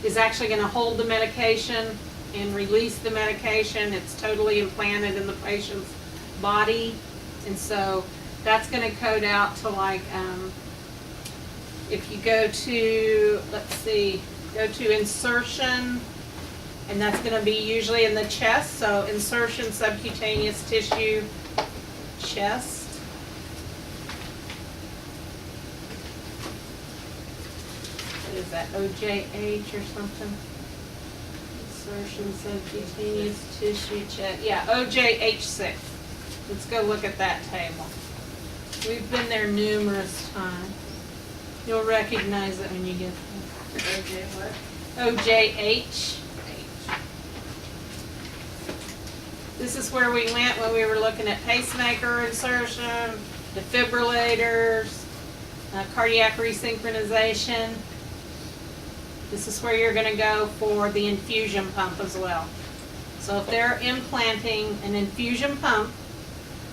is actually going to hold the medication and release the medication. It's totally implanted in the patient's body. And so that's going to code out to like, if you go to, let's see, go to insertion, and that's going to be usually in the chest. So insertion, subcutaneous tissue, chest. What is that, OJH or something? Insertion, subcutaneous tissue, chest. Yeah, OJH6. Let's go look at that table. We've been there numerous times. You'll recognize it when you get there. OJ what? OJH. This is where we went when we were looking at pacemaker insertion, defibrillators, cardiac resynchronization. This is where you're going to go for the infusion pump as well. So if they're implanting an infusion pump,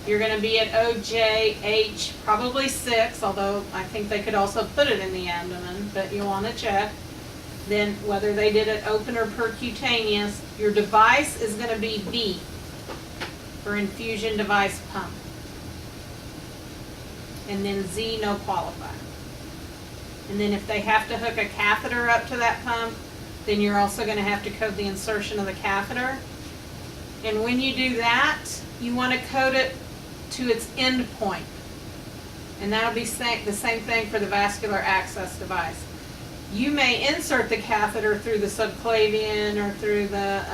you're going to be at OJH probably 6, although I think they could also put it in the abdomen, but you'll want to check. Then whether they did it open or percutaneous, your device is going to be B for infusion device pump. And then Z, no qualifier. And then if they have to hook a catheter up to that pump, then you're also going to have to code the insertion of the catheter. And when you do that, you want to code it to its end point. And that'll be the same thing for the vascular access device. You may insert the catheter through the subclavian or through the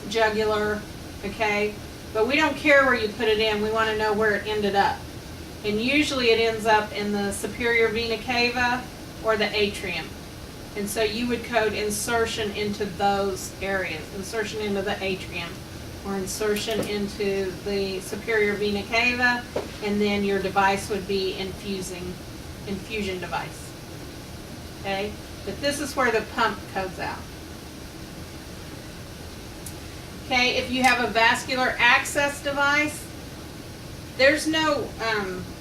jugular, okay? But we don't care where you put it in, we want to know where it ended up. And usually it ends up in the superior vena cava or the atrium. And so you would code insertion into those areas, insertion into the atrium, or insertion into the superior vena cava, and then your device would be infusion device. Okay? But this is where the pump codes out. Okay, if you have a vascular access device, there's no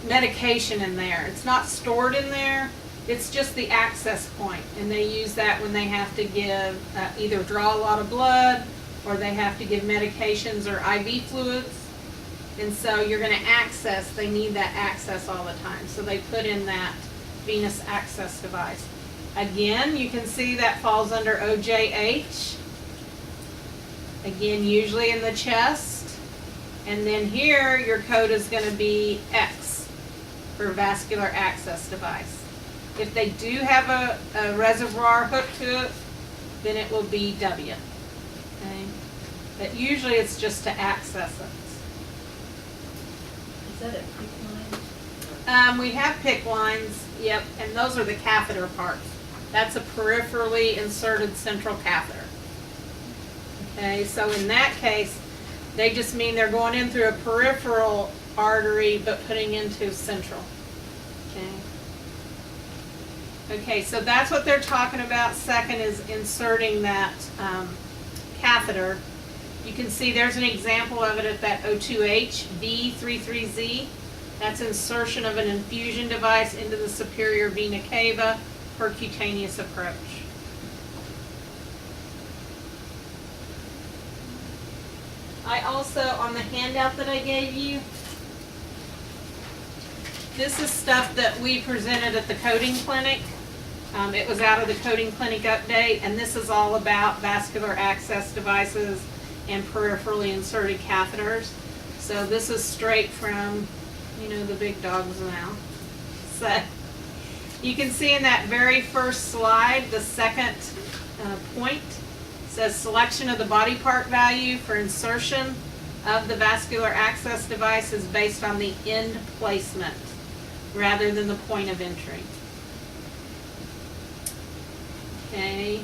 medication in there. It's not stored in there. It's just the access point, and they use that when they have to give, either draw a lot of blood, or they have to give medications or IV fluids. And so you're going to access, they need that access all the time. So they put in that venous access device. Again, you can see that falls under OJH. Again, usually in the chest. And then here, your code is going to be X for vascular access device. If they do have a reservoir hooked to it, then it will be W. Okay? But usually it's just to access it. Is that a PICC line? We have PICC lines, yep, and those are the catheter parts. That's a peripherally inserted central catheter. Okay, so in that case, they just mean they're going in through a peripheral artery but putting into central. Okay. Okay, so that's what they're talking about. Second is inserting that catheter. You can see there's an example of it at that O2H, B33Z. That's insertion of an infusion device into the superior vena cava, percutaneous approach. I also, on the handout that I gave you, this is stuff that we presented at the coding clinic. It was out of the coding clinic update, and this is all about vascular access devices and peripherally inserted catheters. So this is straight from, the big dog's mouth. So you can see in that very first slide, the second point says selection of the body part value for insertion of the vascular access device is based on the end placement rather than the point of entry. Okay,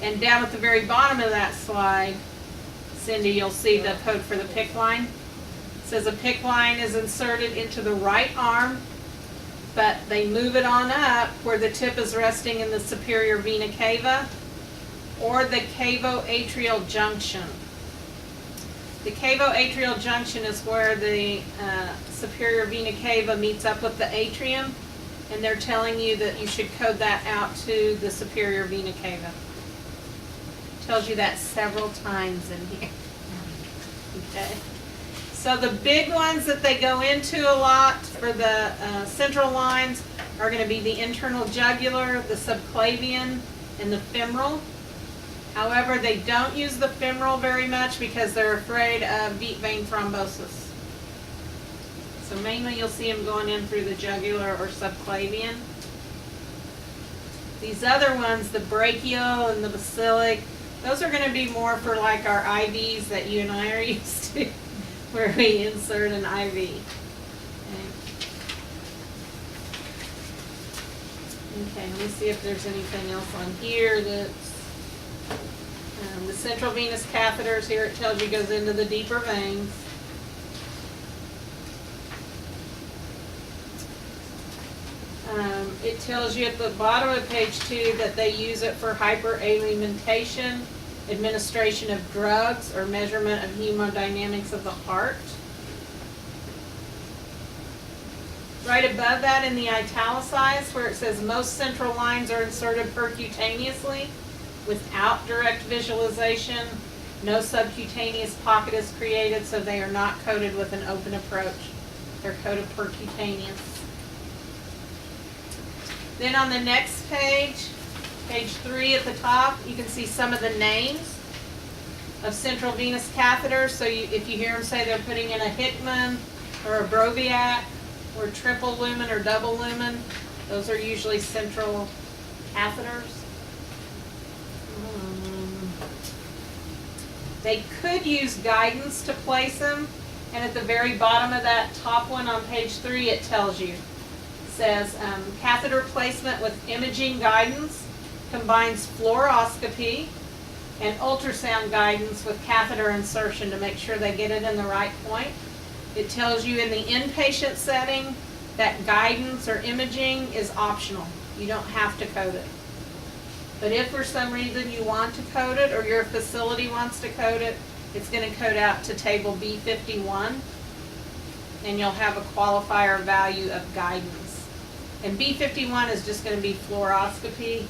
and down at the very bottom of that slide, Cindy, you'll see the code for the PICC line. It says a PICC line is inserted into the right arm, but they move it on up where the tip is resting in the superior vena cava or the cavo-atrial junction. The cavo-atrial junction is where the superior vena cava meets up with the atrium, And they're telling you that you should code that out to the superior vena cava. Tells you that several times in here. Okay. So the big ones that they go into a lot for the central lines are going to be the internal jugular, the subclavian, and the femoral. However, they don't use the femoral very much because they're afraid of deep vein thrombosis. So mainly you'll see them going in through the jugular or subclavian. These other ones, the brachial and the basilic, those are going to be more for like our IVs that you and I are used to, where we insert an IV. Okay, let me see if there's anything else on here that's the central venous catheters. Here it tells you goes into the deeper veins. It tells you at the bottom of page 2 that they use it for hyperalimentation, administration of drugs, or measurement of hemodynamics of the heart. Right above that in the italicized where it says most central lines are inserted percutaneously without direct visualization. No subcutaneous pocket is created, so they are not coded with an open approach. They're coded percutaneous. Then on the next page, page 3 at the top, you can see some of the names of central venous catheters. So if you hear them say they're putting in a Hickman or a Broviac or triple lumen or double lumen, those are usually central catheters. They could use guidance to place them, and at the very bottom of that top one on page 3 it tells you. Says catheter placement with imaging guidance combines fluoroscopy and ultrasound guidance with catheter insertion to make sure they get it in the right point. It tells you in the inpatient setting that guidance or imaging is optional. You don't have to code it. But if for some reason you want to code it or your facility wants to code it, it's going to code out to table B51 and you'll have a qualifier value of guidance. And B51 is just going to be fluoroscopy